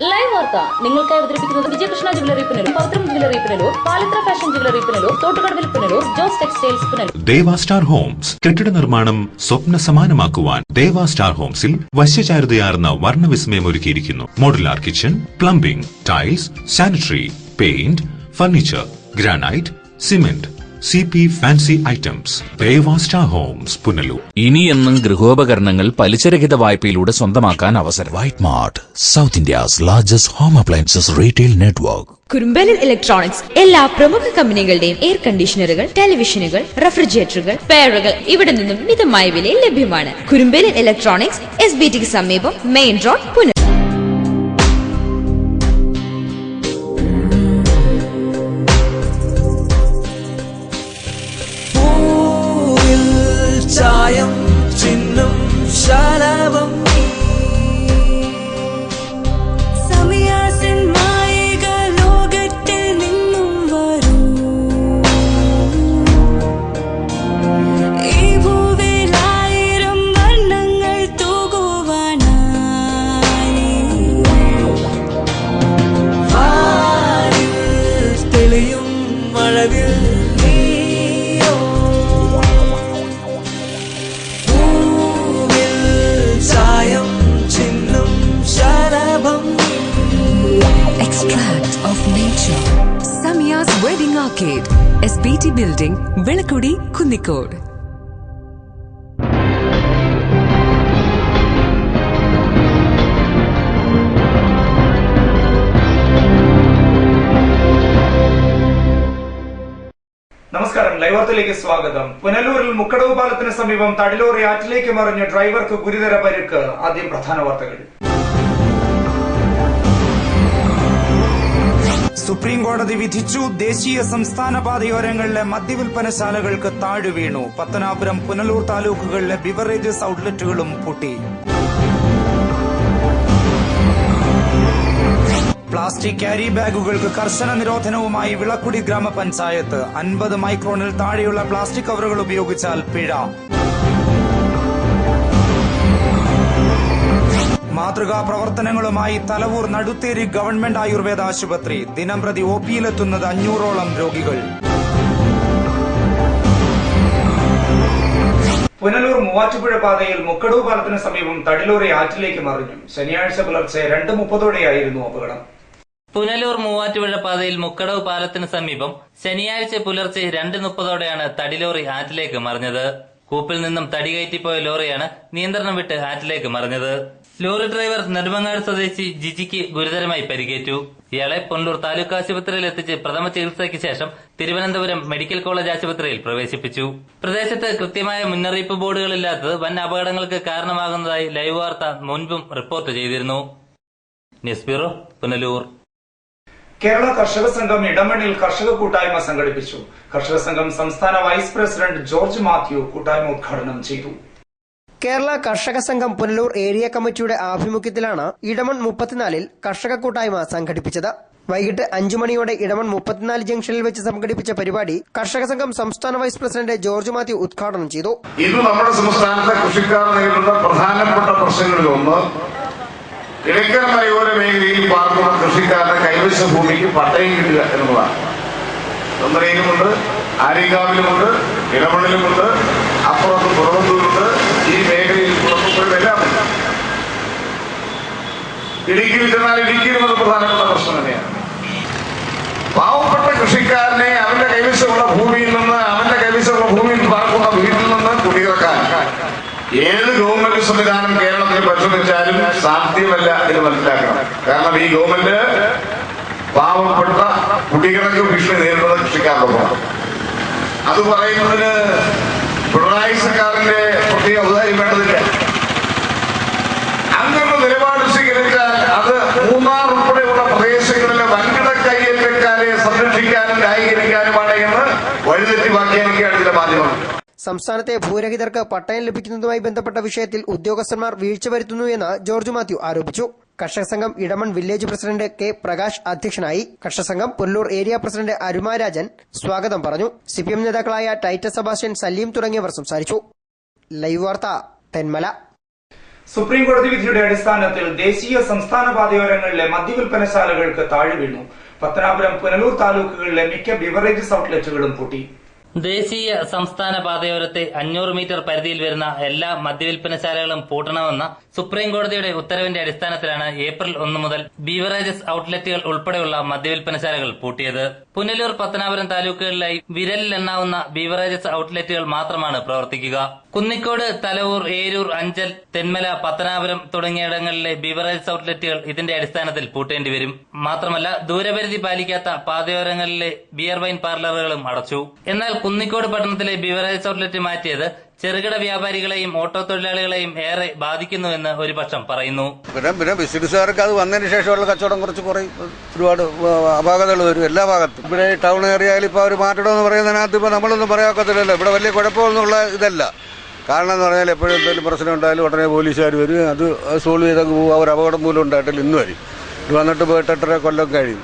Live വാർത്ത നിങ്ങൾക്കായി അവതരിപ്പിക്കുന്നത് Vijayakrishna jewellery Punalur, Pavithram jewellery Punalur, Palithra fashion jewellery Punalur, തോട്ടുകടവിൽ Punalur, Jose textiles Punalur. Deva star homes കെട്ടിട നിർമ്മാണം സ്വപ്ന സമാനമാക്കുവാൻ ദേവ സ്റ്റാർ ഹോംസിൽ വശ്യചാരുതയാർന്ന വർണ്ണവിസ്മയം ഒരുക്കിയിരിക്കുന്നു. Modular kitchen, plumbing, tiles, sanitary, paint, furniture, granite, cement, CP fancy items. Deva star homes Punalur. ഇനിയെന്നും ഗൃഹോപകരണങ്ങൾ പലിശരഹിത വായ്പയിലൂടെ സ്വന്തമാക്കാൻ അവസരം. White mart, south India's largest home appliances retail network. കുറുമ്പലിൽ ഇലക്ട്രോണിക്സ് എല്ലാ പ്രമുഖ കമ്പനികളുടെയും എയർ കണ്ടീഷണറുകൾ, ടെലിവിഷനുകൾ, റെഫ്രിജറേറ്ററുകൾ, പെയറുകൾ ഇവിടെ നിന്നും മിതമായ വിലയിൽ ലഭ്യമാണ്. കുറുമ്പലിൽ ഇലക്ട്രോണിക്സ്, SBTക്ക് സമീപം, മെയിൻ റോഡ്, പുനലൂർ. ചായം ചിഹ്നം ശലഭം സമയാസിൻ മായിക ലോകത്തിൽ നിന്നും വരൂ. ഈ ഭൂവിൽ 1000 വർണ്ണങ്ങൾ തൂകുവാനായി തെളിയും മഴവിൽ Samiya's Wedding Arcade, SBT Building, Velakudi, Kunnikode. നമസ്കാരം, ലൈവ് വാർത്തയിലേക്ക് സ്വാഗതം. പുനലൂരിൽ മുക്കടവ് പാലത്തിന് സമീപം തടിലോറി ആറ്റിലേക്ക് മറിഞ്ഞ് ഡ്രൈവർക്ക് ഗുരുതര പരിക്ക്. ആദ്യം പ്രധാന വാർത്തകൾ. സുപ്രീം കോടതി വിധിച്ചു. ദേശീയ സംസ്ഥാന പാതയോരങ്ങളിലെ മദ്യവിൽപ്പനശാലകൾക്ക് താഴ്വീണു. പത്തനാപുരം, പുനലൂർ താലൂക്കുകളിലെ ബിവറേജസ് ഔട്ട്ലെറ്റുകളും പൂട്ടി. പ്ലാസ്റ്റിക് ക്യാരി ബാഗുകൾക്ക് കർശന നിരോധനവുമായി വിളക്കുടി ഗ്രാമപഞ്ചായത്ത്. 50 മൈക്രോണിൽ താഴെയുള്ള പ്ലാസ്റ്റിക് കവറുകൾ ഉപയോഗിച്ചാൽ പിഴ. മാതൃകാ പ്രവർത്തനങ്ങളുമായി തലവൂർ നടുത്തേരി ഗവൺമെന്റ് ആയുർവേദ ആശുപത്രി. ദിനംപ്രതി OPയിലെത്തുന്നത് 500ഓളം രോഗികൾ. പുനലൂർ മൂവാറ്റുപുഴ പാതയിൽ മുക്കടവ് പാലത്തിന് സമീപം തടിലോറി ആറ്റിലേക്ക് മറിഞ്ഞു. ശനിയാഴ്ച പുലർച്ചെ 2:30ഓടെയായിരുന്നു അപകടം. പുനലൂർ മൂവാറ്റുപുഴ പാതയിൽ മുക്കടവ് പാലത്തിന് സമീപം ശനിയാഴ്ച പുലർച്ചെ 2:30ഓടെയാണ് തടിലോറി ആറ്റിലേക്ക് മറിഞ്ഞത്. കൂപ്പിൽ നിന്നും തടി കയറ്റിപ്പോയ ലോറിയാണ് നിയന്ത്രണം വിട്ട് ആറ്റിലേക്ക് മറിഞ്ഞത്. ലോറി ഡ്രൈവർ നെടുമങ്ങാട് സ്വദേശി ജിജിക്ക് ഗുരുതരമായി പരിക്കേറ്റു. ഇയാളെ പുനലൂർ താലൂക്ക് ആശുപത്രിയിൽ എത്തിച്ച് പ്രഥമ ചികിത്സയ്ക്ക് ശേഷം തിരുവനന്തപുരം മെഡിക്കൽ കോളേജ് ആശുപത്രിയിൽ പ്രവേശിപ്പിച്ചു. പ്രദേശത്ത് കൃത്യമായ മുന്നറിയിപ്പ് ബോർഡുകളില്ലാത്തത് വൻ അപകടങ്ങൾക്ക് കാരണമാകുന്നതായി ലൈവ് വാർത്ത മുൻപും റിപ്പോർട്ട് ചെയ്തിരുന്നു. News bureau, Punalur. കേരള കർഷക സംഘം ഇടമണ്ണിൽ കർഷക കൂട്ടായ്മ സംഘടിപ്പിച്ചു. കർഷക സംഘം സംസ്ഥാന വൈസ് പ്രസിഡന്റ് ജോർജ് മാത്യു കൂട്ടായ്മ ഉദ്ഘാടനം ചെയ്തു. കേരള കർഷക സംഘം പുനലൂർ ഏരിയ കമ്മിറ്റിയുടെ ആഭിമുഖ്യത്തിലാണ് ഇടമൺ 34 കർഷക കൂട്ടായ്മ സംഘടിപ്പിച്ചത്. വൈകിട്ട് 5 മണിയോടെ ഇടമൺ 34 ജംഗ്ഷനിൽ വെച്ച് സംഘടിപ്പിച്ച പരിപാടി കർഷക സംഘം സംസ്ഥാന വൈസ് പ്രസിഡന്റ് ജോർജ് മാത്യു ഉദ്ഘാടനം ചെയ്തു. ഇന്ന് നമ്മുടെ സംസ്ഥാനത്തെ കൃഷിക്കാർ നേരിടുന്ന പ്രധാനപ്പെട്ട പ്രശ്നങ്ങളിലൊന്ന് കിഴക്കൻ മലയോര മേഖലയിൽ പാർക്കുന്ന കൃഷിക്കാരുടെ കൈവശ ഭൂമിക്ക് പട്ടയം കിട്ടുക എന്നുള്ളതാണ്. തൊണ്ടയിലുമുണ്ട്, ആര്യങ്കാവിലുമുണ്ട്, ഇടമണ്ണിലുമുണ്ട്, അപ്പുറത്ത് പുറവന്തൂരുണ്ട്, ഈ മേഖലയിൽ പുറത്തുപോയതെല്ലാം ഇടുക്കിയിൽ ചെന്നാൽ ഇടുക്കിയിലും അത് പ്രധാനപ്പെട്ട പ്രശ്നം തന്നെയാണ്. പാവപ്പെട്ട കൃഷിക്കാരനെ അവന്റെ കൈവശമുള്ള ഭൂമിയിൽ നിന്ന്, അവന്റെ കൈവശമുള്ള ഭൂമിയിൽ പാർക്കുന്ന വീട്ടിൽ നിന്ന് കുടിയിറക്കാൻ ഏത് ഗവൺമെന്റ് സംവിധാനം കേരളത്തിൽ പരിശോധിച്ചാലും സാധ്യമല്ല എന്ന് മനസ്സിലാക്കണം. കാരണം ഈ ഗവൺമെന്റ് പാവപ്പെട്ട കുടികിടക്ക് ഭീഷണി നേരിടുന്ന കൃഷിക്കാരോടൊപ്പം. അത് പറയുന്നതിന് പിണറായി സർക്കാരിന്റെ പ്രത്യേക ഔദാര്യം വേണ്ടതില്ല. അങ്ങനെ നിലപാട് സ്വീകരിച്ചാൽ അത് മൂന്നാർ ഉൾപ്പെടെയുള്ള പ്രദേശങ്ങളിലെ വൻകിട കൈയേറ്റക്കാരെ സംരക്ഷിക്കാനും ന്യായീകരിക്കാനുമാണ് എന്ന് വഴിതെറ്റി വ്യാഖ്യാനിക്കുകയാണ് ചില മാധ്യമങ്ങൾ. സംസ്ഥാനത്തെ ഭൂരഹിതർക്ക് പട്ടയം ലഭിക്കുന്നതുമായി ബന്ധപ്പെട്ട വിഷയത്തിൽ ഉദ്യോഗസ്ഥന്മാർ വീഴ്ച വരുത്തുന്നു എന്ന് ജോർജ് മാത്യു ആരോപിച്ചു. കർഷക സംഘം Edamon village president K Prakash അധ്യക്ഷനായി. കർഷക സംഘം പുനലൂർ ഏരിയ പ്രസിഡന്റ് അരുമ രാജൻ സ്വാഗതം പറഞ്ഞു. CPM നേതാക്കളായ ടൈറ്റസ് സെബാസ്റ്റ്യൻ, സലീം തുടങ്ങിയവർ സംസാരിച്ചു. ലൈവ് വാർത്ത, തെന്മല. സുപ്രീം കോടതി വിധിയുടെ അടിസ്ഥാനത്തിൽ ദേശീയ സംസ്ഥാന പാതയോരങ്ങളിലെ മദ്യവിൽപ്പനശാലകൾക്ക് താഴെ വീണു. പത്തനാപുരം പുനലൂർ താലൂക്കുകളിലെ മിക്ക ബിവറേജസ് ഔട്ട്ലെറ്റുകളും പൂട്ടി. ദേശീയ സംസ്ഥാന പാതയോരത്തെ 500 മീറ്റർ പരിധിയിൽ വരുന്ന എല്ലാ മദ്യവിൽപ്പനശാലകളും പൂട്ടണമെന്ന സുപ്രീം കോടതിയുടെ ഉത്തരവിന്റെ അടിസ്ഥാനത്തിലാണ് ഏപ്രിൽ 1 മുതൽ ബീവറേജസ് ഔട്ട്ലെറ്റുകൾ ഉൾപ്പെടെയുള്ള മദ്യവിൽപ്പനശാലകൾ പൂട്ടിയത്. പുനലൂർ, പത്തനാപുരം താലൂക്കുകളിലായി വിരലിലെണ്ണാവുന്ന ബീവറേജസ് ഔട്ട്ലെറ്റുകൾ മാത്രമാണ് പ്രവർത്തിക്കുക. കുന്നിക്കോട്, തലവൂർ, ഏരൂർ, അഞ്ചൽ, തെന്മല, പത്തനാപുരം തുടങ്ങിയിടങ്ങളിലെ ബീവറേജസ് ഔട്ട്ലെറ്റുകൾ ഇതിന്റെ അടിസ്ഥാനത്തിൽ പൂട്ടേണ്ടി വരും. മാത്രമല്ല, ദൂരപരിധി പാലിക്കാത്ത പാതയോരങ്ങളിലെ ബിയർ വൈൻ പാർലറുകളും അടച്ചു. എന്നാൽ കുന്നിക്കോട് പട്ടണത്തിലെ ബീവറേജസ് ഔട്ട്ലെറ്റ് മാറ്റിയത് ചെറുകിട വ്യാപാരികളെയും ഓട്ടോ തൊഴിലാളികളെയും ഏറെ ബാധിക്കുന്നുവെന്ന് ഒരു പക്ഷം പറയുന്നു. പിന്നെ ബിസിനസ്സുകാർക്ക് അത് വന്നതിന് ശേഷമുള്ള കച്ചവടം കുറച്ച് കുറയും. ഒരുപാട് അപാകതകൾ വരും എല്ലാ ഭാഗത്തും. ഇവിടെ ടൗൺ ഏരിയയിൽ ഇപ്പോൾ അവർ മാറ്റണമെന്ന് പറയുന്നതിനകത്ത് ഇപ്പോൾ നമ്മളൊന്നും പറയാക്കത്തില്ലല്ലോ. ഇവിടെ വലിയ കുഴപ്പമൊന്നുള്ള ഇതല്ല. കാരണം എന്ന് പറഞ്ഞാൽ എപ്പോഴും എന്തെങ്കിലും പ്രശ്നം ഉണ്ടായാലും ഉടനെ പോലീസുകാർ വരും. അത് സോൾവ് ചെയ്തൊക്കെ പോകും. അവർ അപകടം മൂലം ഉണ്ടായിട്ടില്ല ഇന്ന് വരും. ഇത് വന്നിട്ട് പോയിട്ട് 8.5 കൊല്ലം കഴിയും.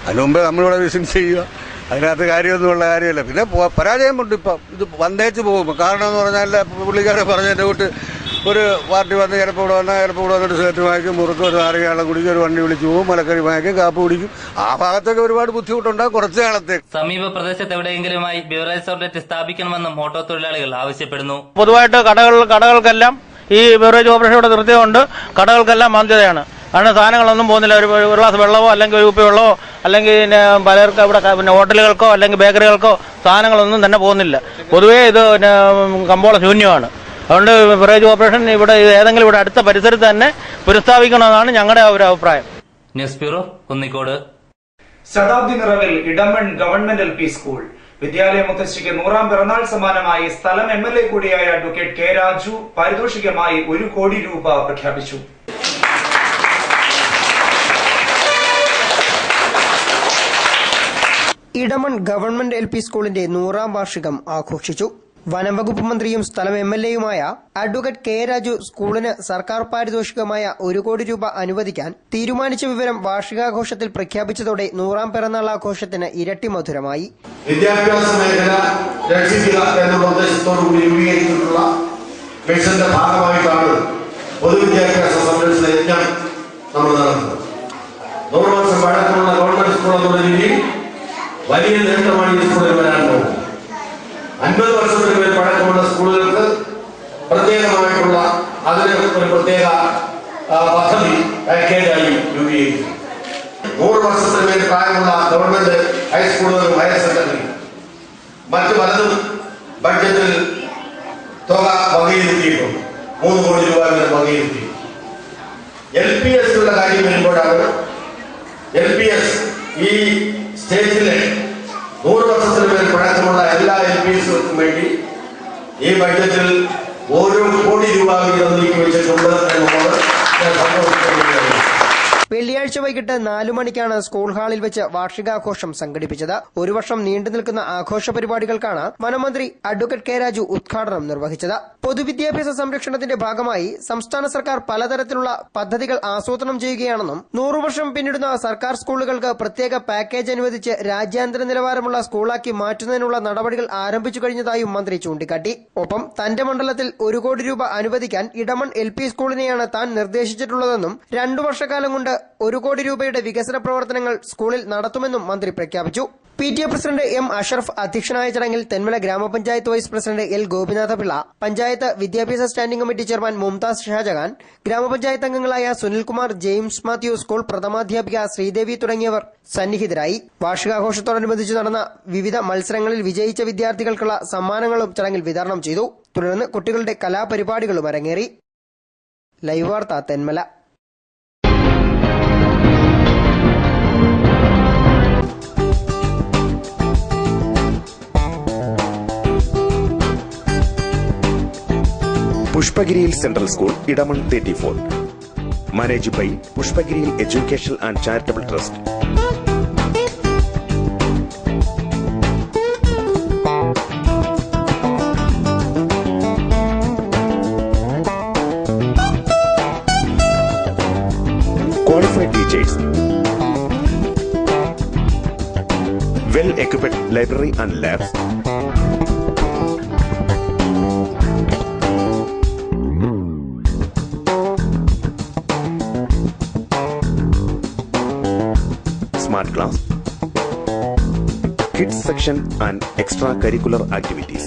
അതിന് മുമ്പേ നമ്മളിവിടെ ബിസിനസ് ചെയ്യുക. അതിനകത്ത് കാര്യമൊന്നുമുള്ള കാര്യമല്ല. പിന്നെ പരാജയമുണ്ട്. ഇപ്പം ഇത് വന്നേച്ച് പോകും. കാരണം എന്ന് പറഞ്ഞാൽ പുള്ളിക്കാരെ പറഞ്ഞതിൻ്റെ കൂട്ട് ഒരു പാർട്ടി വന്ന് ചിലപ്പോൾ ഇവിടെ വന്നാൽ ചിലപ്പോൾ ഇവിടെ വന്നിട്ട് സിഗരറ്റ് വാങ്ങിക്കും, മുറുക്കും, ഒരു നാരങ്ങാളം കുടിക്കും, ഒരു വണ്ടി വിളിച്ചു പോകും, മലക്കറി വാങ്ങിക്കും, കാപ്പ് കുടിക്കും. ആ ഭാഗത്തൊക്കെ ഒരുപാട് ബുദ്ധിമുട്ടുണ്ടാകും കുറച്ച് കാലത്തേക്ക്. സമീപ പ്രദേശത്ത് എവിടെയെങ്കിലുമായി ബിവറേജ് ഔട്ട്ലെറ്റ് സ്ഥാപിക്കണമെന്നും ഓട്ടോ തൊഴിലാളികൾ ആവശ്യപ്പെടുന്നു. പൊതുവായിട്ട് കടകൾക്കെല്ലാം ഈ ബിവറേജ് ഓപ്പറേഷൻ ഇവിടെ നിർത്തിയതുകൊണ്ട് കടകൾക്കെല്ലാം മാന്ദ്യതയാണ്. കാരണം സാധനങ്ങളൊന്നും പോകുന്നില്ല. ഒരു ഗ്ലാസ് വെള്ളമോ അല്ലെങ്കിൽ ഒരു കുപ്പി വെള്ളമോ അല്ലെങ്കിൽ പലർക്ക് ഇവിടെ പിന്നെ ഹോട്ടലുകൾക്കോ അല്ലെങ്കിൽ ബേക്കറികൾക്കോ സാധനങ്ങളൊന്നും തന്നെ പോകുന്നില്ല. പൊതുവേ ഇത് കമ്പോള ശൂന്യമാണ്. അതുകൊണ്ട് ബിവറേജ് ഓപ്പറേഷൻ ഇവിടെ ഏതെങ്കിലും ഇവിടെ അടുത്ത പരിസരത്ത് തന്നെ പുനഃസ്ഥാപിക്കണമെന്നാണ് ഞങ്ങളുടെ ഒരു അഭിപ്രായം. News bureau, Kunnicode. ശതാബ്ദി നിറവിൽ ഇടമൺ ഗവൺമെന്റ് LP സ്കൂൾ വിദ്യാലയ മുത്തശ്ശിക്ക് 100ാം പിറന്നാൾ സമ്മാനമായി സ്ഥലം MLA കൂടിയായ അഡ്വക്കേറ്റ് കെ രാജു പാരിതോഷികമായി 1 കോടി രൂപ പ്രഖ്യാപിച്ചു. ഇടമൺ ഗവൺമെന്റ് LP സ്കൂളിന്റെ 100ാം വാർഷികം ആഘോഷിച്ചു. വനം വകുപ്പ് മന്ത്രിയും സ്ഥലം MLAയുമായ അഡ്വക്കേറ്റ് കെ രാജു സ്കൂളിന് സർക്കാർ പാരിതോഷികമായ 1 കോടി രൂപ അനുവദിക്കാൻ തീരുമാനിച്ച വിവരം വാർഷികാഘോഷത്തിൽ പ്രഖ്യാപിച്ചതോടെ 100ാം പിറന്നാൾ ആഘോഷത്തിന് ഇരട്ടി മധുരമായി. വിദ്യാഭ്യാസ മേഖല രക്ഷിക്കുക എന്നുള്ള ഉദ്ദേശത്തോടുകൂടി രൂപീകരിച്ചിട്ടുള്ള മിഷന്റെ ഭാഗമായിട്ടാണ് പൊതുവിദ്യാഭ്യാസ സംരക്ഷണ യജ്ഞം നമ്മൾ നടത്തുന്നത്. 100 വർഷം പഴക്കമുള്ള ഗവൺമെന്റ് സ്കൂൾ എന്നുള്ള രീതിയിൽ വലിയ നേട്ടമാണ് ഈ സ്കൂളിൽ വരാൻ പോകുന്നത്. 50 വർഷത്തിന് മേൽ പഴക്കമുള്ള സ്കൂളുകൾക്ക് പ്രത്യേകമായിട്ടുള്ള അതിന് ഒരു പ്രത്യേക പദ്ധതി പാക്കേജായി രൂപീകരിക്കും. 100 വർഷത്തിന് മേൽ പ്രായമുള്ള ഗവൺമെന്റ് ഹൈസ്കൂളുകളും ഹയർ സെക്കൻഡറി മറ്റു പലതും ബഡ്ജറ്റിൽ തുക വകയിരുത്തിയിട്ടുണ്ട്. 3 കോടി രൂപ വീതം വകയിരുത്തി. LPS കാര്യം വരുമ്പോഴാണ് LPS ഈ സ്റ്റേറ്റിലെ 100 വർഷത്തിന് മേൽ പഴക്കമുള്ള എല്ലാ LPSകൾക്കും വേണ്ടി ഈ ബഡ്ജറ്റിൽ 1 കോടി രൂപ വീതം നീക്കി വെച്ചിട്ടുണ്ട് എന്നുള്ളത് ഞാൻ സന്തോഷിക്കുന്നു. വെള്ളിയാഴ്ച വൈകിട്ട് 4 മണിക്കാണ് സ്കൂൾ ഹാളിൽ വെച്ച് വാർഷികാഘോഷം സംഘടിപ്പിച്ചത്. 1 വർഷം നീണ്ടു നിൽക്കുന്ന ആഘോഷ പരിപാടികൾക്കാണ് വനമന്ത്രി അഡ്വക്കേറ്റ് കെ രാജു ഉദ്ഘാടനം നിർവഹിച്ചത്. പൊതുവിദ്യാഭ്യാസ സംരക്ഷണത്തിന്റെ ഭാഗമായി സംസ്ഥാന സർക്കാർ പലതരത്തിലുള്ള പദ്ധതികൾ ആസൂത്രണം ചെയ്യുകയാണെന്നും 100 വർഷം പിന്നിടുന്ന സർക്കാർ സ്കൂളുകൾക്ക് പ്രത്യേക പാക്കേജ് അനുവദിച്ച് രാജ്യാന്തര നിലവാരമുള്ള സ്കൂളാക്കി മാറ്റുന്നതിനുള്ള നടപടികൾ ആരംഭിച്ചു കഴിഞ്ഞതായും മന്ത്രി ചൂണ്ടിക്കാട്ടി. ഒപ്പം തന്റെ മണ്ഡലത്തിൽ 1 കോടി രൂപ അനുവദിക്കാൻ ഇടമൺ LP സ്കൂളിനെയാണ് താൻ നിർദ്ദേശിച്ചിട്ടുള്ളതെന്നും 2 വർഷക്കാലം കൊണ്ട് 1 കോടി രൂപയുടെ വികസന പ്രവർത്തനങ്ങൾ സ്കൂളിൽ നടത്തുമെന്നും മന്ത്രി പ്രഖ്യാപിച്ചു. PTA president M. അഷറഫ് അധ്യക്ഷനായ ചടങ്ങിൽ തെന്മല ഗ്രാമപഞ്ചായത്ത് vice president L. Gopinathapillai, panchayat വിദ്യാഭ്യാസ standing committee chairman Mumtaz Shajahan, ഗ്രാമപഞ്ചായത്ത് അംഗങ്ങളായ സുനിൽകുമാർ, ജെയിംസ് മാത്യു, സ്കൂൾ പ്രഥമാധ്യാപിക ശ്രീദേവി തുടങ്ങിയവർ സന്നിഹിതരായി. വാർഷികാഘോഷത്തോടനുബന്ധിച്ച് നടന്ന വിവിധ മത്സരങ്ങളിൽ വിജയിച്ച വിദ്യാർത്ഥികൾക്കുള്ള സമ്മാനങ്ങളും ചടങ്ങിൽ വിതരണം ചെയ്തു. തുടർന്ന് കുട്ടികളുടെ കലാപരിപാടികളും അരങ്ങേറി. ലൈവ് വാർത്ത, തെന്മല. പുഷ്പഗിരിയിൽ central school, Edamon 34. Managed by പുഷ്പഗിരിയിൽ education and charitable trust. Qualified teachers, well-equipped library and labs, Smart Class, Kids Section and Extracurricular Activities.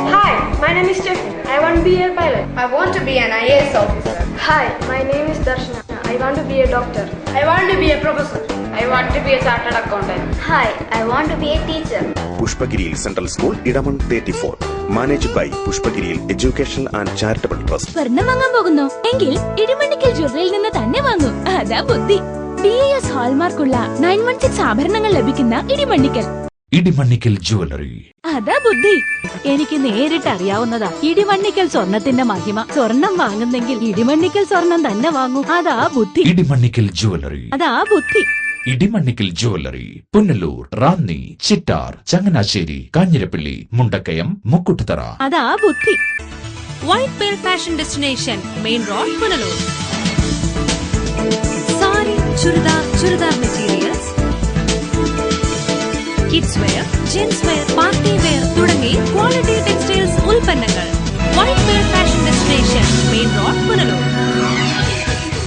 Hi, my name is Stephen. I want to be a pilot. I want to be an IAS officer. Hi, my name is Darshana. I want to be a doctor. I want to be a professor. I want to be a chartered accountant. Hi, I want to be a teacher. Pushpagiril Central School, Idaman 34. Managed by Pushpagiril Educational and Charitable Trust. സ്വർണം വാങ്ങാൻ പോകുന്നു എങ്കിൽ ഇടിമണ്ണിക്കൽ ജ്വല്ലറിയിൽ നിന്ന് തന്നെ വാങ്ങൂ. അതാ ബുദ്ധി. BAS ഹാൾമാർക്കുള്ള 916 ആഭരണങ്ങൾ ലഭിക്കുന്ന ഇടിമണ്ണിക്കൽ. ഇടിമണ്ണിക്കൽ ജ്വല്ലറി. അതാ ബുദ്ധി. എനിക്ക് നേരിട്ട് അറിയാവുന്നതാ ഇടിമണ്ണിക്കൽ സ്വർണത്തിന്റെ മഹിമ. സ്വർണം വാങ്ങുന്നെങ്കിൽ ഇടിമണ്ണിക്കൽ സ്വർണം തന്നെ വാങ്ങൂ. അതാ ബുദ്ധി. ഇടിമണ്ണിക്കൽ ജ്വല്ലറി. അതാ ബുദ്ധി. ഇടിമണ്ണിക്കൽ ജ്വല്ലറി, പുനലൂർ, റാന്നി, ചിറ്റാർ, ചങ്ങനാശ്ശേരി, കാഞ്ഞിരപ്പള്ളി, മുണ്ടക്കയം, മുക്കുട്ടുതറ. അതാ ബുദ്ധി. White pearl fashion destination, main road, Punalur. Sari, churidar materials, kids wear, gents wear, party wear തുടങ്ങി ക്വാളിറ്റി ടെക്സ്റ്റൈൽസ് ഉൽപ്പന്നങ്ങൾ. White pearl fashion destination, main road, Punalur.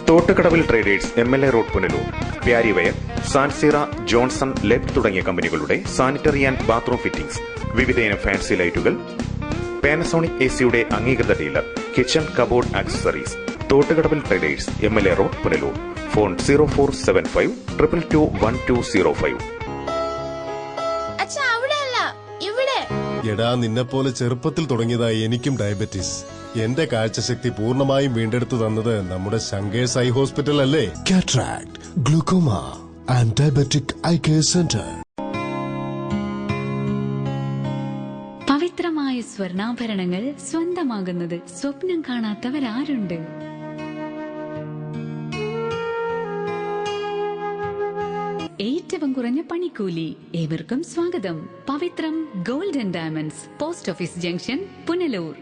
തോട്ടുകടവിൽ traders, MLA road, Punalur. Parryware, സാൻസീറ, ജോൺസൺ, ലെബ് തുടങ്ങിയ കമ്പനികളുടെ സാനിറ്ററി ആൻഡ് ബാത്റൂം ഫിറ്റിംഗ്സ്, വിവിധയിനം ഫാൻസി ലൈറ്റുകൾ, Panasonic AC-യുടെ അംഗീകൃത dealer, kitchen cupboard accessories. തോട്ടുകടവിൽ traders, MLA road, Punalur. Phone 0475 222 1205. എടാ, നിന്നെപ്പോലെ ചെറുപ്പത്തിൽ തുടങ്ങിയതായി എനിക്കും ഡയബറ്റീസ്. എന്റെ കാഴ്ചശക്തി പൂർണ്ണമായും വീണ്ടെടുത്തു തന്നത് നമ്മുടെ ശങ്കേഴ്സ് ഐ ഹോസ്പിറ്റൽ അല്ലേ? Cataract, glaucoma and diabetic eye care centre. പവിത്രമായ സ്വർണ്ണാഭരണങ്ങൾ സ്വന്തമാകുന്നത് സ്വപ്നം കാണാത്തവരാരുണ്ട്? ഏറ്റവും കുറഞ്ഞ പണിക്കൂലി. ഏവർക്കും സ്വാഗതം. Pavithram gold and diamonds, post office junction, Punalur.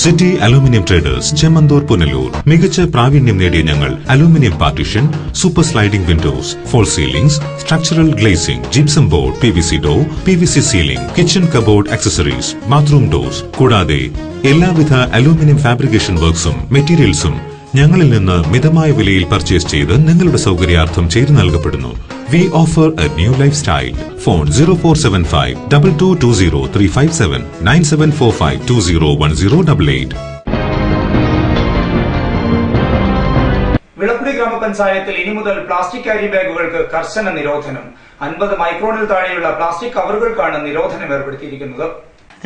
City aluminium traders, Chemmanthoor, Punalur. മികച്ച പ്രാവീണ്യം നേടിയ ഞങ്ങൾ aluminium partition, super sliding windows, false ceilings, structural glazing, gypsum board, PVC door, PVC ceiling, kitchen cupboard accessories, bathroom doors, കൂടാതെ എല്ലാവിധ അലൂമിനിയം ഫാബ്രിക്കേഷൻ വർക്ക്സും മെറ്റീരിയൽസും ഞങ്ങളിൽ നിന്ന് മിതമായ വിലയിൽ പർച്ചേസ് ചെയ്ത് നിങ്ങളുടെ സൗകര്യാർത്ഥം ചെയ്തു നൽകപ്പെടുന്നു. We offer a new lifestyle. Phone 0475 2220 357 9745 201088. Vilakkudi ഗ്രാമപഞ്ചായത്തിൽ ഇനി മുതൽ പ്ലാസ്റ്റിക് ക്യാരി ബാഗുകൾക്ക് കർശന നിരോധനം. 50 മൈക്രോണിൽ താഴെയുള്ള പ്ലാസ്റ്റിക് കവറുകൾക്കാണ് നിരോധനം ഏർപ്പെടുത്തിയിരിക്കുന്നത്.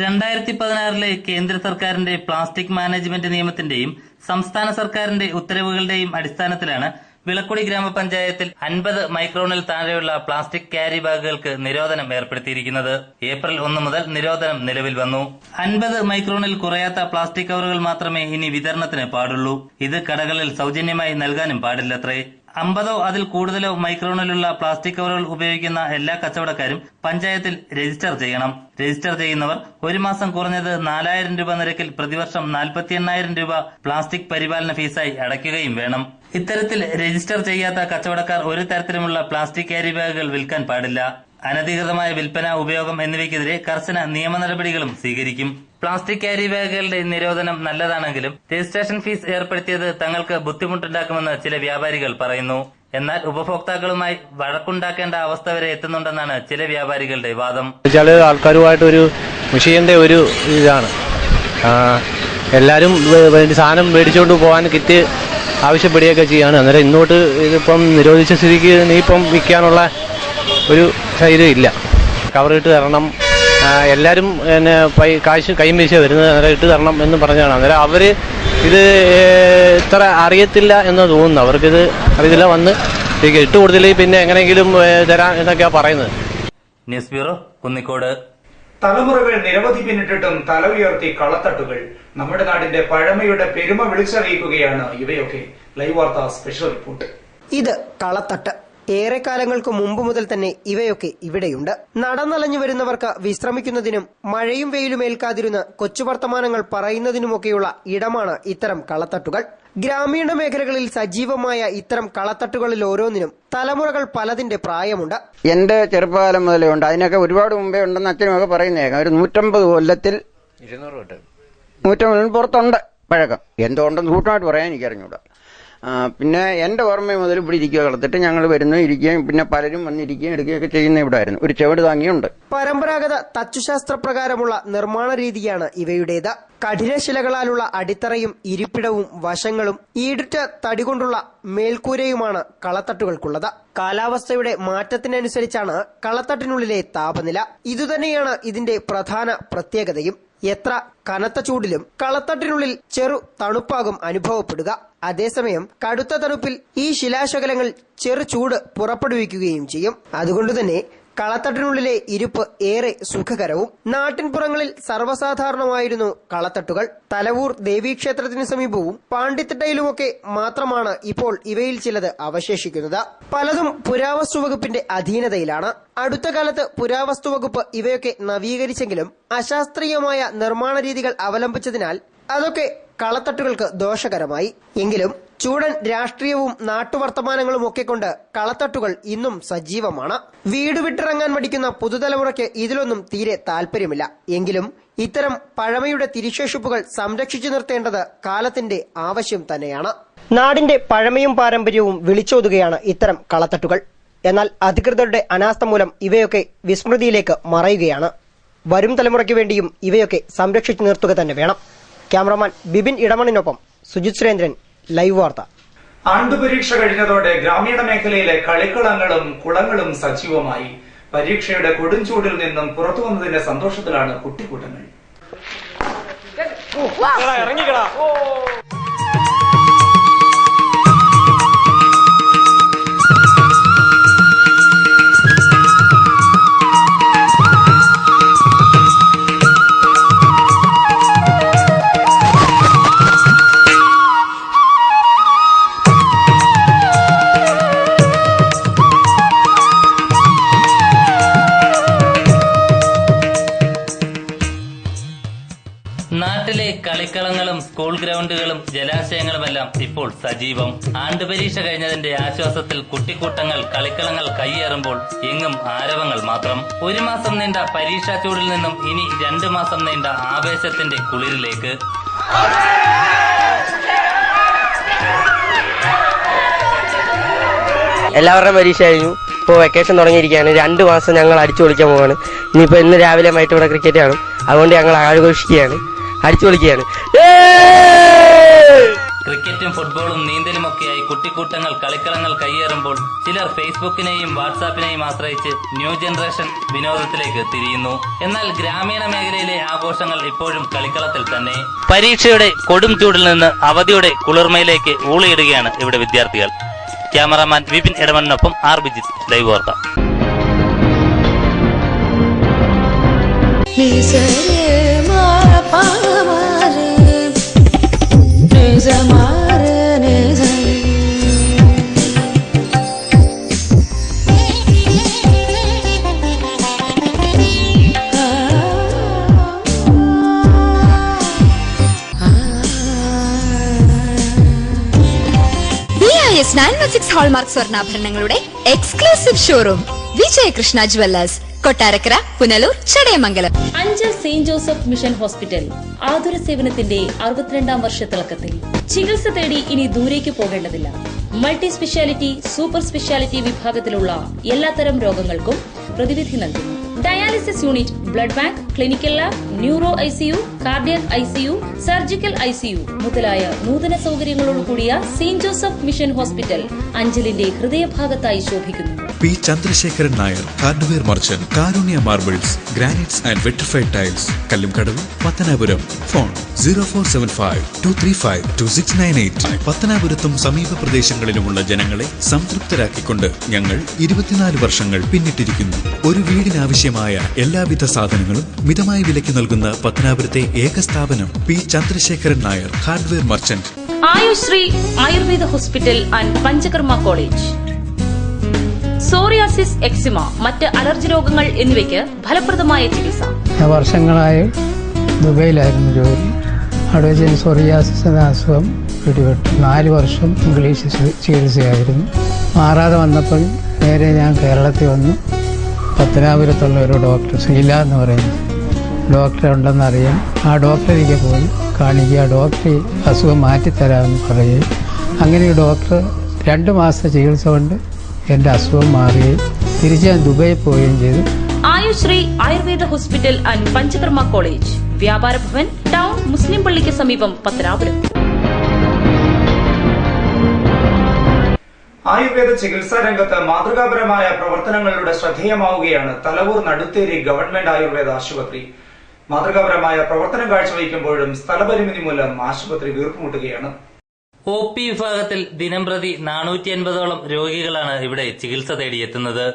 2016 കേന്ദ്ര സർക്കാരിന്റെ പ്ലാസ്റ്റിക് മാനേജ്മെന്റ് നിയമത്തിന്റെയും സംസ്ഥാന സർക്കാരിന്റെ ഉത്തരവുകളുടെയും അടിസ്ഥാനത്തിലാണ് വിളക്കുടി ഗ്രാമപഞ്ചായത്തിൽ 50 മൈക്രോണിൽ താഴെയുള്ള പ്ലാസ്റ്റിക് ക്യാരി ബാഗുകൾക്ക് നിരോധനം ഏർപ്പെടുത്തിയിരിക്കുന്നത്. ഏപ്രിൽ 1 മുതൽ നിരോധനം നിലവിൽ വന്നു. 50 മൈക്രോണിൽ കുറയാത്ത പ്ലാസ്റ്റിക് കവറുകൾ മാത്രമേ ഇനി വിതരണത്തിന് പാടുള്ളൂ. ഇത് കടകളിൽ സൗജന്യമായി നൽകാനും പാടില്ലത്രേ. 50 അതിൽ കൂടുതലോ മൈക്രോണിലുള്ള പ്ലാസ്റ്റിക് കവറുകൾ ഉപയോഗിക്കുന്ന എല്ലാ കച്ചവടക്കാരും പഞ്ചായത്തിൽ രജിസ്റ്റർ ചെയ്യണം. രജിസ്റ്റർ ചെയ്യുന്നവർ ഒരു മാസം കുറഞ്ഞത് 4000 രൂപ നിരക്കിൽ പ്രതിവർഷം 48,000 രൂപ പ്ലാസ്റ്റിക് പരിപാലന ഫീസായി അടയ്ക്കുകയും വേണം. ഇത്തരത്തിൽ രജിസ്റ്റർ ചെയ്യാത്ത കച്ചവടക്കാർ ഒരു തരത്തിലുമുള്ള പ്ലാസ്റ്റിക് ക്യാരി ബാഗുകൾ വിൽക്കാൻ പാടില്ല. അനധികൃതമായ വിൽപ്പന, ഉപയോഗം എന്നിവയ്ക്കെതിരെ കർശന നിയമ നടപടികളും സ്വീകരിക്കും. പ്ലാസ്റ്റിക് ക്യാരി ബാഗുകളുടെ നിരോധനം നല്ലതാണെങ്കിലും രജിസ്ട്രേഷൻ ഫീസ് ഏർപ്പെടുത്തിയത് തങ്ങൾക്ക് ബുദ്ധിമുട്ടുണ്ടാക്കുമെന്ന് ചില വ്യാപാരികൾ പറയുന്നു. എന്നാൽ ഉപഭോക്താക്കളുമായി വഴക്കുണ്ടാക്കേണ്ട അവസ്ഥ വരെ എത്തുന്നുണ്ടെന്നാണ് ചില വ്യാപാരികളുടെ വാദം. ആൾക്കാരുമായിട്ട് ഒരു വിഷയന്റെ ഒരു ഇതാണ്, എല്ലാരും സാധനം മേടിച്ചുകൊണ്ട് പോകാൻ കിറ്റ് ആവശ്യപ്പെടുകയൊക്കെ ചെയ്യാണ്. അന്നേരം ഇന്നോട്ട് ഇതിപ്പം നിരോധിച്ച സ്ഥിതിക്ക് നീ വിൽക്കാനുള്ള ഒരു ധൈര്യം ഇല്ല. കവറിട്ട് തരണം, എല്ലാവരും പിന്നെ കാശ് കൈയും വീശ വരുന്നത്, അന്നേരം ഇട്ട് തരണം എന്ന് പറഞ്ഞാണ്. അന്നേരം അവർ ഇത് ഇത്ര അറിയത്തില്ല എന്ന് തോന്നുന്നു. അവർക്കിത് അറിയത്തില്ല, വന്ന് ഇട്ട് കൊടുത്തില്ലെങ്കിൽ പിന്നെ എങ്ങനെയെങ്കിലും തരാം എന്നൊക്കെയാണ് പറയുന്നത്. News bureau, Kunnicode. തലമുറകൾ നിരവധി പിന്നിട്ടിട്ടും തല ഉയർത്തി കളത്തട്ടുകൾ. നമ്മുടെ നാടിന്റെ പഴമയുടെ പെരുമ വിളിച്ചറിയിക്കുകയാണ് ഇവയൊക്കെ. ലൈവ് വാർത്ത സ്പെഷ്യൽ റിപ്പോർട്ട്. ഇത് കളത്തട്ട്. ഏറെക്കാലങ്ങൾക്ക് മുമ്പ് മുതൽ തന്നെ ഇവയൊക്കെ ഇവിടെയുണ്ട്. നടന്നലഞ്ഞു വരുന്നവർക്ക് വിശ്രമിക്കുന്നതിനും മഴയും വെയിലും ഏൽക്കാതിരുന്ന് കൊച്ചു വർത്തമാനങ്ങൾ പറയുന്നതിനുമൊക്കെയുള്ള ഇടമാണ് ഇത്തരം കളത്തട്ടുകൾ. ഗ്രാമീണ മേഖലകളിൽ സജീവമായ ഇത്തരം കളത്തട്ടുകളിൽ ഓരോന്നിനും തലമുറകൾ പലതിന്റെ പ്രായമുണ്ട്. എന്റെ ചെറുപ്പകാലം മുതലേ ഉണ്ട്. അതിനൊക്കെ ഒരുപാട് മുമ്പേ ഉണ്ടെന്ന് അച്ഛനുമൊക്കെ പറയുന്നേക്കാം. ഒരു 150 കൊല്ലത്തിൽ 150 പുറത്തുണ്ട് പഴക്കം. എന്തുകൊണ്ടെന്ന് കൂട്ടമായിട്ട് പറയാൻ എനിക്കറിഞ്ഞൂടാ. പിന്നെ എന്റെ ഓർമ്മ മുതൽ ഇവിടെ ഇരിക്കുക കളത്തിട്ട് ഞങ്ങൾ വരുന്നു ഇരിക്കുകയും പിന്നെ പലരും വന്നിരിക്കുകയും എടുക്കുകയൊക്കെ ചെയ്യുന്ന ഇവിടെ ആയിരുന്നു. ഒരു ചുവട് താങ്ങിയുണ്ട്. പരമ്പരാഗത തച്ചുശാസ്ത്ര പ്രകാരമുള്ള നിർമ്മാണ രീതിയാണ് ഇവയുടേത്. കഠിനശിലകളാലുള്ള അടിത്തറയും ഇരിപ്പിടവും വശങ്ങളും ഈടുറ്റ തടികൊണ്ടുള്ള മേൽക്കൂരയുമാണ് കളത്തട്ടുകൾക്കുള്ളത്. കാലാവസ്ഥയുടെ മാറ്റത്തിനനുസരിച്ചാണ് കളത്തട്ടിനുള്ളിലെ താപനില. ഇതുതന്നെയാണ് ഇതിന്റെ പ്രധാന പ്രത്യേകതയും. എത്ര കനത്ത ചൂടിലും കളത്തട്ടിനുള്ളിൽ ചെറു തണുപ്പാകും അനുഭവപ്പെടുക. അതേസമയം കടുത്ത തണുപ്പിൽ ഈ ശിലാശകലങ്ങൾ ചെറു ചൂട് പുറപ്പെടുവിക്കുകയും ചെയ്യും. അതുകൊണ്ടുതന്നെ കളത്തട്ടിനുള്ളിലെ ഇരിപ്പ് ഏറെ സുഖകരവും. നാട്ടിൻപുറങ്ങളിൽ സർവ്വസാധാരണമായിരുന്നു കളത്തട്ടുകൾ. തലവൂർ ദേവീക്ഷേത്രത്തിന് സമീപവും പാണ്ടിത്തിട്ടയിലുമൊക്കെ മാത്രമാണ് ഇപ്പോൾ ഇവയിൽ ചിലത് അവശേഷിക്കുന്നത്. പലതും പുരാവസ്തു വകുപ്പിന്റെ അധീനതയിലാണ്. അടുത്ത കാലത്ത് പുരാവസ്തു വകുപ്പ് ഇവയൊക്കെ നവീകരിച്ചെങ്കിലും അശാസ്ത്രീയമായ നിർമ്മാണ രീതികൾ അവലംബിച്ചതിനാൽ അതൊക്കെ കളത്തട്ടുകൾക്ക് ദോഷകരമായി. എങ്കിലും ചൂടൻ രാഷ്ട്രീയവും നാട്ടുവർത്തമാനങ്ങളും ഒക്കെ കൊണ്ട് കളത്തട്ടുകൾ ഇന്നും സജീവമാണ്. വീട് വിട്ടിറങ്ങാൻ മടിക്കുന്ന പുതുതലമുറയ്ക്ക് ഇതിലൊന്നും തീരെ താല്പര്യമില്ല. എങ്കിലും ഇത്തരം പഴമയുടെ തിരിശേഷിപ്പുകൾ സംരക്ഷിച്ചു നിർത്തേണ്ടത് കാലത്തിന്റെ ആവശ്യം തന്നെയാണ്. നാടിന്റെ പഴമയും പാരമ്പര്യവും വിളിച്ചോതുകയാണ് ഇത്തരം കളത്തട്ടുകൾ. എന്നാൽ അധികൃതരുടെ അനാസ്ഥ മൂലം ഇവയൊക്കെ വിസ്മൃതിയിലേക്ക് മറയുകയാണ്. വരും തലമുറയ്ക്ക് വേണ്ടിയും ഇവയൊക്കെ സംരക്ഷിച്ചു നിർത്തുക തന്നെ വേണം. ക്യാമറമാൻ ബിബിൻ ഇടമണിനൊപ്പം സുജിത് സുരേന്ദ്രൻ, ലൈവ് വാർത്ത. ആണ്ടുപരീക്ഷ കഴിഞ്ഞതോടെ ഗ്രാമീണ മേഖലയിലെ കളിക്കളങ്ങളും കുളങ്ങളും സജീവമായി. പരീക്ഷയുടെ കൊടുംചൂടിൽ നിന്നും പുറത്തു വന്നതിന്റെ സന്തോഷത്തിലാണ് കുട്ടിക്കൂട്ടങ്ങൾ. നാട്ടിലെ കളിക്കളങ്ങളും സ്കൂൾ ഗ്രൗണ്ടുകളും ജലാശയങ്ങളുമെല്ലാം ഇപ്പോൾ സജീവം. ആണ്ടുപരീക്ഷ കഴിഞ്ഞതിന്റെ ആശ്വാസത്തിൽ കുട്ടിക്കൂട്ടങ്ങൾ കളിക്കളങ്ങൾ കയ്യേറുമ്പോൾ എങ്ങും ആരവങ്ങൾ മാത്രം. 1 മാസം നീണ്ട പരീക്ഷാ ചൂടിൽ നിന്നും ഇനി 2 മാസം നീണ്ട ആവേശത്തിന്റെ കുളിരിലേക്ക്. എല്ലാവരുടെയും പരീക്ഷ കഴിഞ്ഞു. ഇപ്പോൾ വെക്കേഷൻ തുടങ്ങിയിരിക്കുകയാണ്. 2 മാസം ഞങ്ങൾ അടിച്ചു പൊളിക്കാൻ പോവാണ്. ഇനിയിപ്പോൾ ഇന്ന് രാവിലെ വൈകിട്ട് ഇവിടെ ക്രിക്കറ്റ് കാണും. അതുകൊണ്ട് ഞങ്ങൾ ആഘോഷിക്കുകയാണ്, അടിച്ചു പൊളിക്കുകയാണ്. ക്രിക്കറ്റും ഫുട്ബോളും നീന്തലുമൊക്കെയായി കുട്ടിക്കൂട്ടങ്ങൾ കളിക്കളങ്ങൾ കയ്യേറുമ്പോൾ ചിലർ ഫേസ്ബുക്കിനെയും വാട്സാപ്പിനെയും ആശ്രയിച്ച് ന്യൂ ജനറേഷൻ വിനോദത്തിലേക്ക് തിരിയുന്നു. എന്നാൽ ഗ്രാമീണ മേഖലയിലെ ആഘോഷങ്ങൾ ഇപ്പോഴും കളിക്കളത്തിൽ തന്നെ. പരീക്ഷയുടെ കൊടും ചൂടിൽ നിന്ന് അവധിയുടെ കുളിർമയിലേക്ക് ഊളിയിടുകയാണ് ഇവിടെ വിദ്യാർത്ഥികൾ. ക്യാമറാമാൻ വിപിൻ ഇടമണിനൊപ്പം ആർ ബിജിത്ത്, ലൈവ് വാർത്ത. BIS 916 ഹോൾമാർക്ക് സ്വർണ്ണാഭരണങ്ങളുടെ exclusive showroom Vijayakrishna jewellers, Kottarakkara, Punalur, Chadayamangalam. Anchal Saint Joseph mission hospital ആതുര സേവനത്തിന്റെ 62ാം വർഷത്തിളക്കത്തിൽ. ചികിത്സ തേടി ഇനി ദൂരേക്ക് പോകേണ്ടതില്ല. മൾട്ടി സ്പെഷ്യാലിറ്റി, സൂപ്പർ സ്പെഷ്യാലിറ്റി വിഭാഗത്തിലുള്ള എല്ലാത്തരം രോഗങ്ങൾക്കും പ്രതിവിധി നൽകുന്നു. Dialysis unit, blood bank, clinical lab, neuro ICU, cardiac ICU, surgical ICU മുതലായ നൂതന സൗകര്യങ്ങളോടുകൂടിയ സെയിന്റ് ജോസഫ് മിഷൻ ഹോസ്പിറ്റൽ അഞ്ചലിന്റെ ഹൃദയഭാഗത്തായി ശോഭിക്കുന്നു. P Chandrasekharan Nair, hardware merchant, Karunya marbles, granites and vitrified tiles, Kallumkadavu, Pathanapuram. Phone 0475-235-2698. പത്തനാപുരത്തും സമീപ പ്രദേശങ്ങളിലുമുള്ള ജനങ്ങളെ സംതൃപ്തരാക്കിക്കൊണ്ട് ഞങ്ങൾ 24 വർഷങ്ങൾ പിന്നിട്ടിരിക്കുന്നു. ഒരു വീടിനാവശ്യമായ എല്ലാവിധ സാധനങ്ങളും മിതമായ വിലയ്ക്ക് നൽകുന്ന പത്തനാപുരത്തെ ഏക സ്ഥാപനം P Chandrasekharan Nair, hardware merchant. Ayushree Ayurveda hospital and panchakarma college. Psoriasis, eczema, മറ്റ് അലർജി രോഗങ്ങൾ എന്നിവയ്ക്ക് ഫലപ്രദമായ ചികിത്സ. വർഷങ്ങളായി ദുബൈയിലായിരുന്നു ജോലി. അവിടെ വെച്ച് സോറിയാസിസ് എന്ന അസുഖം പിടിപെട്ടു. 4 വർഷം ഇംഗ്ലീഷ് ചികിത്സയായിരുന്നു. മാറാതെ വന്നപ്പോൾ നേരെ ഞാൻ കേരളത്തിൽ വന്നു. പത്തനാപുരത്തുള്ള ഒരു ഡോക്ടർ, ശ്രീല എന്ന് പറയുന്നത് ഡോക്ടർ ഉണ്ടെന്നറിയാം. ആ ഡോക്ടറിലേക്ക് പോയി കാണിക്കുക. ഡോക്ടർ അസുഖം മാറ്റിത്തരാമെന്ന് പറയുകയും അങ്ങനെ ഡോക്ടർ 2 മാസത്തെ ചികിത്സ കൊണ്ട് എൻ്റെ അസുഖം മാറുകയും തിരിച്ച് ഞാൻ ദുബായിൽ പോവുകയും ചെയ്തു. Ayushree Ayurveda hospital and panchakarma college, വ്യാപാര ഭവൻ, ടൗൺ മുസ്ലിം പള്ളിക്ക് സമീപം, പത്തനാപുരം. ആയുർവേദ ചികിത്സാ രംഗത്ത് മാതൃകാപരമായ പ്രവർത്തനങ്ങളിലൂടെ ശ്രദ്ധേയമാവുകയാണ് തലവൂർ നടുത്തേരി ഗവൺമെന്റ് ആയുർവേദ ആശുപത്രി. മാതൃകാപരമായ പ്രവർത്തനം കാഴ്ചവെക്കുമ്പോഴും സ്ഥലപരിമിതി മൂലം ആശുപത്രി വീർപ്പുമുട്ടുകയാണ്. OP വിഭാഗത്തിൽ ദിനംപ്രതി 450ഓളം രോഗികളാണ് ഇവിടെ ചികിത്സ തേടിയെത്തുന്നത്.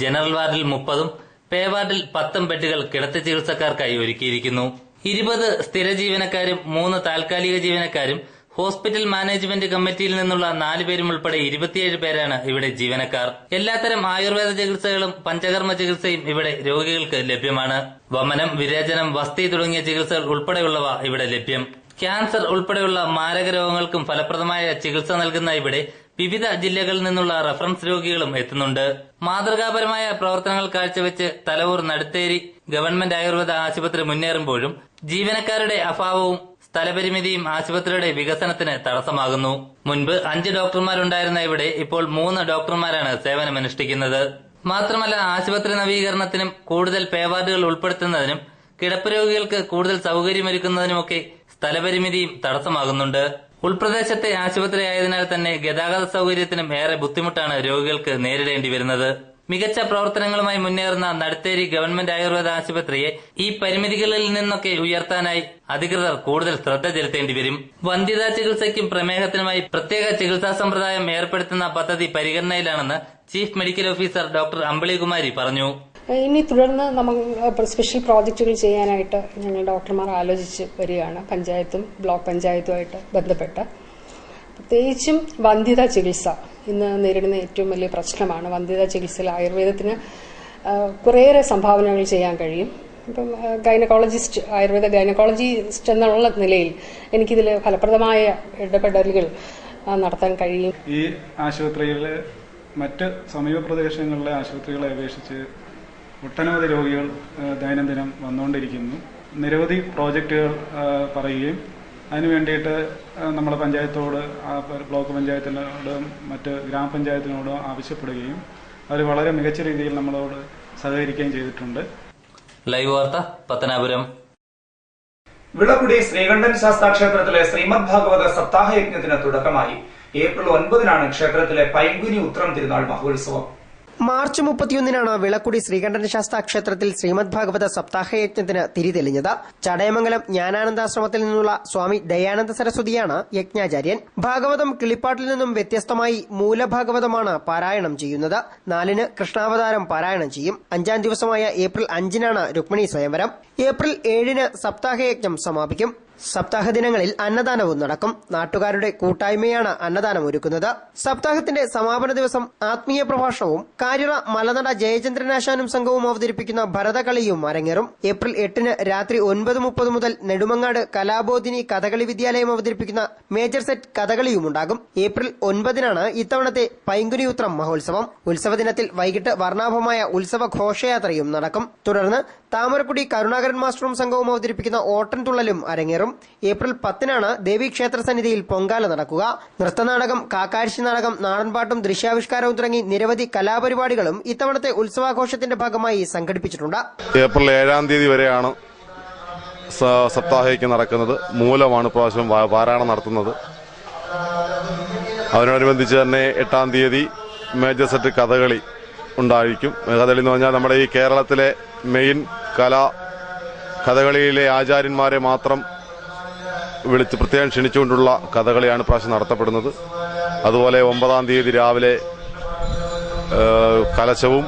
ജനറൽ വാർഡിൽ 30ഉം പേ വാർഡിൽ 10 ബെഡുകൾ കിടത്തി ചികിത്സക്കാർക്കായി ഒരുക്കിയിരിക്കുന്നു. 20 സ്ഥിര ജീവനക്കാരും 3 താൽക്കാലിക ജീവനക്കാരും ഹോസ്പിറ്റൽ മാനേജ്മെന്റ് കമ്മിറ്റിയിൽ നിന്നുള്ള 4 പേരും ഉൾപ്പെടെ 27 പേരാണ് ഇവിടെ ജീവനക്കാർ. എല്ലാത്തരം ആയുർവേദ ചികിത്സകളും പഞ്ചകർമ്മ ചികിത്സയും ഇവിടെ രോഗികൾക്ക് ലഭ്യമാണ്. വമനം, വിരേചനം, വസ്തി തുടങ്ങിയ ചികിത്സകൾ ഉൾപ്പെടെയുള്ളവ ഇവിടെ ലഭ്യം. ക്യാൻസർ ഉൾപ്പെടെയുള്ള മാരക രോഗങ്ങൾക്കും ഫലപ്രദമായ ചികിത്സ നൽകുന്ന ഇവിടെ വിവിധ ജില്ലകളിൽ നിന്നുള്ള റഫറൻസ് രോഗികളും എത്തുന്നുണ്ട്. മാതൃകാപരമായ പ്രവർത്തനങ്ങൾ കാഴ്ചവെച്ച് തലവൂർ നടുത്തേരി ഗവൺമെന്റ് ആയുർവേദ ആശുപത്രി മുന്നേറുമ്പോഴും ജീവനക്കാരുടെ അഭാവവും സ്ഥലപരിമിതിയും ആശുപത്രിയുടെ വികസനത്തിന് തടസ്സമാകുന്നു. മുൻപ് 5 ഡോക്ടർമാരുണ്ടായിരുന്ന ഇവിടെ ഇപ്പോൾ 3 ഡോക്ടർമാരാണ് സേവനമനുഷ്ഠിക്കുന്നത്. മാത്രമല്ല ആശുപത്രി നവീകരണത്തിനും കൂടുതൽ പേവാർഡുകൾ ഉൾപ്പെടുത്തുന്നതിനും കിടപ്പ് രോഗികൾക്ക് കൂടുതൽ സൌകര്യമൊരുക്കുന്നതിനുമൊക്കെ സ്ഥലപരിമിതിയും തടസ്സമാകുന്നുണ്ട്. ഉൾപ്രദേശത്തെ ആശുപത്രി ആയതിനാൽ തന്നെ ഗതാഗത സൌകര്യത്തിനും ഏറെ ബുദ്ധിമുട്ടാണ് രോഗികൾക്ക് നേരിടേണ്ടി വരുന്നത്. മികച്ച പ്രവർത്തനങ്ങളുമായി മുന്നേറുന്ന നടുത്തേരി ഗവൺമെന്റ് ആയുർവേദ ആശുപത്രിയെ ഈ പരിമിതികളിൽ നിന്നൊക്കെ ഉയർത്താനായി അധികൃതർ കൂടുതൽ ശ്രദ്ധ ചെലുത്തേണ്ടി വരും. വന്ധ്യതാ ചികിത്സയ്ക്കും പ്രമേഹത്തിനുമായി പ്രത്യേക ചികിത്സാ സമ്പ്രദായം ഏർപ്പെടുത്തുന്ന പദ്ധതി പരിഗണനയിലാണെന്ന് ചീഫ് മെഡിക്കൽ ഓഫീസർ ഡോക്ടർ അമ്പിളികുമാരി പറഞ്ഞു. ഇനി തുടർന്ന് നമുക്ക് സ്പെഷ്യൽ പ്രോജക്റ്റുകൾ ചെയ്യാനായിട്ട് ഞങ്ങൾ ഡോക്ടർമാർ ആലോചിച്ച് വരികയാണ്. പഞ്ചായത്തും ബ്ലോക്ക് പഞ്ചായത്തുമായിട്ട് ബന്ധപ്പെട്ട് പ്രത്യേകിച്ചും വന്ധ്യതാ ചികിത്സ ഇന്ന് നേരിടുന്ന ഏറ്റവും വലിയ പ്രശ്നമാണ്. വന്ധ്യതാ ചികിത്സയിൽ ആയുർവേദത്തിന് കുറേയേറെ സംഭാവനകൾ ചെയ്യാൻ കഴിയും. ഇപ്പം ഗൈനക്കോളജിസ്റ്റ്, ആയുർവേദ ഗൈനക്കോളജിസ്റ്റ് എന്നുള്ള നിലയിൽ എനിക്കിതിൽ ഫലപ്രദമായ ഇടപെടലുകൾ നടത്താൻ കഴിയും. ഈ ആശുപത്രിയിൽ മറ്റ് സമീപ പ്രദേശങ്ങളിലെ ആശുപത്രികളെ അപേക്ഷിച്ച് ഒട്ടനവധി രോഗികൾ ദൈനംദിനം വന്നുകൊണ്ടിരിക്കുന്നു. നിരവധി പ്രോജക്റ്റുകൾ പറയുകയും അതിനു വേണ്ടിയിട്ട് നമ്മുടെ പഞ്ചായത്തോട്, ബ്ലോക്ക് പഞ്ചായത്തിനോടും മറ്റ് ഗ്രാമപഞ്ചായത്തിനോടും ആവശ്യപ്പെടുകയും അവർ വളരെ മികച്ച രീതിയിൽ നമ്മളോട് സഹകരിക്കുകയും ചെയ്തിട്ടുണ്ട്. ലൈവ് വാർത്ത പത്തനാപുരം. വിളക്കുടി ശ്രീകണ്ഠൻ ശാസ്താ ക്ഷേത്രത്തിലെ ശ്രീമദ് ഭാഗവത സപ്താഹ യജ്ഞത്തിന് തുടക്കമായി. ഏപ്രിൽ 9-നാണ് ക്ഷേത്രത്തിലെ പൈങ്കുനി ഉത്രം തിരുനാൾ മഹോത്സവം. മാർച്ച് 31-നാണ് വിളക്കുടി ശ്രീകണ്ഠൻ ശാസ്താ ക്ഷേത്രത്തിൽ ശ്രീമദ് ഭാഗവത സപ്താഹയജ്ഞത്തിന് തിരിതെളിഞ്ഞത്. ചടയമംഗലം ജ്ഞാനാനന്ദാശ്രമത്തിൽ നിന്നുള്ള സ്വാമി ദയാനന്ദ സരസ്വതിയാണ് യജ്ഞാചാര്യൻ. ഭാഗവതം കിളിപ്പാട്ടിൽ നിന്നും വ്യത്യസ്തമായി മൂലഭാഗവതമാണ് പാരായണം ചെയ്യുന്നത്. 4-ന് കൃഷ്ണാവതാരം പാരായണം ചെയ്യും. 5-ാം ദിവസമായ ഏപ്രിൽ 5-നാണ് രുക്മിണി സ്വയംവരം. ഏപ്രിൽ 7-ന് സപ്താഹയജ്ഞം സമാപിക്കും. സപ്താഹ ദിനങ്ങളിൽ അന്നദാനവും നടക്കും. നാട്ടുകാരുടെ കൂട്ടായ്മയാണ് അന്നദാനം ഒരുക്കുന്നത്. സപ്താഹത്തിന്റെ സമാപന ദിവസം ആത്മീയ പ്രഭാഷണവും കാര്യറ മലനട ജയചന്ദ്രനാശാനും സംഘവും അവതരിപ്പിക്കുന്ന ഭരതകളിയും അരങ്ങേറും. ഏപ്രിൽ 8-ന് രാത്രി 9:30 മുതൽ നെടുമങ്ങാട് കലാബോധിനി കഥകളി വിദ്യാലയം അവതരിപ്പിക്കുന്ന മേജർ സെറ്റ് കഥകളിയും ഉണ്ടാകും. ഏപ്രിൽ 9-നാണ് ഇത്തവണത്തെ പൈങ്കുനിയുത്രം മഹോത്സവം. ഉത്സവദിനത്തിൽ വൈകിട്ട് വർണ്ണാഭമായ ഉത്സവ ഘോഷയാത്രയും നടക്കും. തുടർന്ന് താമരക്കുടി കരുണാകരൻ മാസ്റ്ററും സംഘവും അവതരിപ്പിക്കുന്ന ഓട്ടൻതുള്ളലും അരങ്ങേറും. ഏപ്രിൽ 10-നാണ് ദേവീക്ഷേത്ര സന്നിധിയിൽ പൊങ്കാല നടക്കുക. നൃത്തനാടകം, കാക്കാഴ്ച നാടകം, നാടൻപാട്ടും ദൃശ്യാവിഷ്കാരവും തുടങ്ങി നിരവധി കലാപരിപാടികളും ഇത്തവണത്തെ ഉത്സവാഘോഷത്തിന്റെ ഭാഗമായി സംഘടിപ്പിച്ചിട്ടുണ്ട്. ഏപ്രിൽ 7-ാം തീയതി വരെയാണ് സപ്താഹയ്ക്ക് നടക്കുന്നത്. മൂലമാണ് പ്രാവശ്യം പാരായണം നടത്തുന്നത്. അതിനോടനുബന്ധിച്ച് തന്നെ 8-ാം തീയതി മേജർ സെറ്റ് കഥകളി ഉണ്ടായിരിക്കും. കഥകളി എന്ന് പറഞ്ഞാൽ നമ്മുടെ ഈ കേരളത്തിലെ മെയിൻ കഥകളിയിലെ ആചാര്യന്മാരെ മാത്രം വിളിച്ച് പ്രത്യേകം ക്ഷണിച്ചുകൊണ്ടുള്ള കഥകളിയാണ് പ്രാവശ്യം നടത്തപ്പെടുന്നത്. അതുപോലെ 9-ാം തീയതി രാവിലെ കലശവും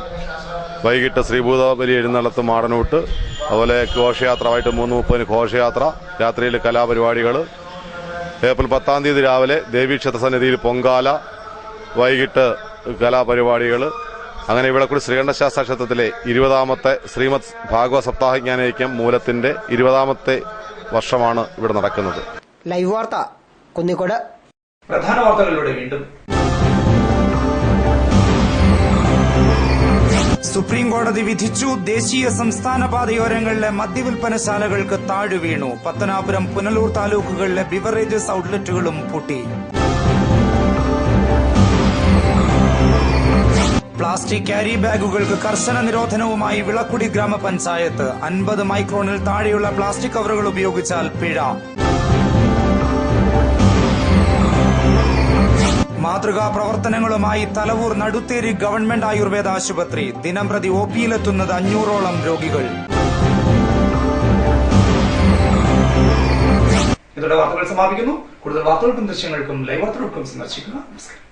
വൈകിട്ട് ശ്രീഭൂതബലി എഴുന്നള്ളത്ത് മാടനൂട്ട്, അതുപോലെ ഘോഷയാത്ര വൈകിട്ട് 3:30 ഘോഷയാത്ര, രാത്രിയിൽ കലാപരിപാടികൾ. ഏപ്രിൽ 10-ാം തീയതി രാവിലെ ദേവീക്ഷേത്ര സന്നിധിയിൽ പൊങ്കാല, വൈകിട്ട് കലാപരിപാടികൾ, അങ്ങനെ വിളക്കുടി ശ്രീകണ്ഠശാസ്ത്ര ക്ഷേത്രത്തിലെ 20ാമത്തെ ശ്രീമദ് ഭാഗവത സപ്താഹജ്ഞാനയജ്ഞം മൂലത്തിന്റെ 20ാമത്തെ വർഷമാണ് ഇവിടെ നടക്കുന്നത്. ലൈവ് വാർത്ത കുന്നിക്കോട്. പ്രധാന വാർത്തകളിലൂടെ വീണ്ടും. സുപ്രീം കോടതി വിധിച്ചു. ദേശീയ സംസ്ഥാന പാതയോരങ്ങളിലെ മദ്യവിൽപ്പനശാലകൾക്ക് താഴെ വീണു. പത്തനാപുരം, പുനലൂർ താലൂക്കുകളിലെ ബിവറേജസ് ഔട്ട്ലെറ്റുകളും പൂട്ടി. പ്ലാസ്റ്റിക് ക്യാരി ബാഗുകൾക്ക് കർശന നിരോധനവുമായി വിളക്കുടി ഗ്രാമപഞ്ചായത്ത്. 50 മൈക്രോണിൽ താഴെയുള്ള പ്ലാസ്റ്റിക് കവറുകൾ ഉപയോഗിച്ചാൽ പിഴ. മാതൃകാ പ്രവർത്തനങ്ങളുമായി തലവൂർ നടുത്തേരി ഗവൺമെന്റ് ആയുർവേദ ആശുപത്രി. ദിനംപ്രതി ഒപിയിലെത്തുന്നത് 500ഓളം രോഗികൾ. ഇതോടെ വാർത്തകൾ സമാപിക്കുന്നു. കൂടുതൽ വാർത്തകൾക്കും ദൃശ്യങ്ങൾക്കും ലൈവ് വാർത്തകൾക്കും സന്ദർശിക്കുക. നമസ്കാരം.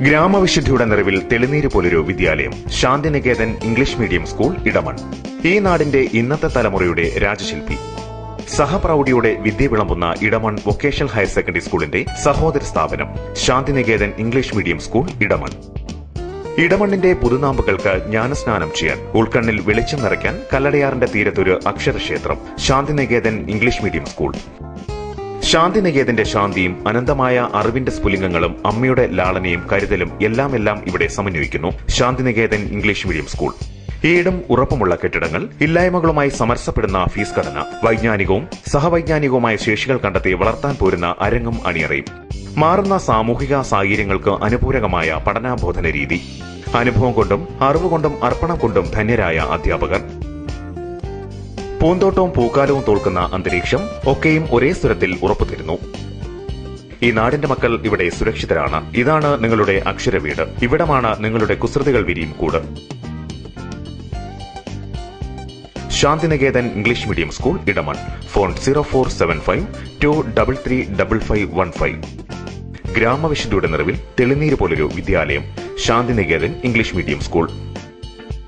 ഗ്രാമവിശുദ്ധിയുടെ നിറവിൽ തെളിനീര് പോലൊരു വിദ്യാലയം. Shantiniketan English medium school, Edamon. ഈ നാടിന്റെ ഇന്നത്തെ തലമുറയുടെ രാജശില്പി. സഹപ്രൗഢിയോടെ വിദ്യ വിളമ്പുന്ന ഇടമൺ വൊക്കേഷണൽ ഹയർ സെക്കൻഡറി സ്കൂളിന്റെ സഹോദര സ്ഥാപനം Shantiniketan English medium school, Edamon. ഇടമണ്ണിന്റെ പുതുനാമ്പുകൾക്ക് ജ്ഞാനസ്നാനം ചെയ്യാൻ, ഉൾക്കണ്ണിൽ വെളിച്ചം നിറയ്ക്കാൻ കല്ലടയാറിന്റെ തീരത്തൊരു അക്ഷരക്ഷേത്രം ശാന്തിനികേതൻ ഇംഗ്ലീഷ് മീഡിയം സ്കൂൾ. ശാന്തിനികേതന്റെ ശാന്തിയും അനന്തമായ അറിവിന്റെ സ്ഫുലിംഗങ്ങളും അമ്മയുടെ ലാളനയും കരുതലും എല്ലാം ഇവിടെ സമന്വയിക്കുന്നു ശാന്തിനികേതൻ ഇംഗ്ലീഷ് മീഡിയം സ്കൂൾ. ഏടും ഉറപ്പുമുള്ള കെട്ടിടങ്ങൾ, ഇല്ലായ്മകളുമായി സമരസപ്പെടുന്ന ഫീസ് ഘടന, വൈജ്ഞാനികവും സഹവൈജ്ഞാനികവുമായ ശേഷികൾ കണ്ടെത്തി വളർത്താൻ പോരുന്ന അരങ്ങും അണിയറയും, മാറുന്ന സാമൂഹിക സാഹചര്യങ്ങൾക്ക് അനുപൂരകമായ പഠനാബോധന രീതി, അനുഭവം കൊണ്ടും അറിവുകൊണ്ടും അർപ്പണം കൊണ്ടും ധന്യരായ അധ്യാപകർ, പൂന്തോട്ടവും പൂക്കാലവും തോൽക്കുന്ന അന്തരീക്ഷം ഒക്കെയും ഒരേ സ്വരത്തിൽ ഉറപ്പുതരുന്നു. ഈ നാടിന്റെ മക്കൾ ഇവിടെ സുരക്ഷിതരാണ്. ഇതാണ് നിങ്ങളുടെ അക്ഷരവീട്. ഇവിടമാണ് നിങ്ങളുടെ കുസൃതികൾ വിരിയും കൂട്. Shantiniketan English medium school, Edamon. Phone 0475233515. ഗ്രാമവിശുദ്ധിയുടെ നിറവിൽ തെളിനീര് പോലൊരു വിദ്യാലയം ശാന്തിനികേതൻ ഇംഗ്ലീഷ് മീഡിയം സ്കൂൾ.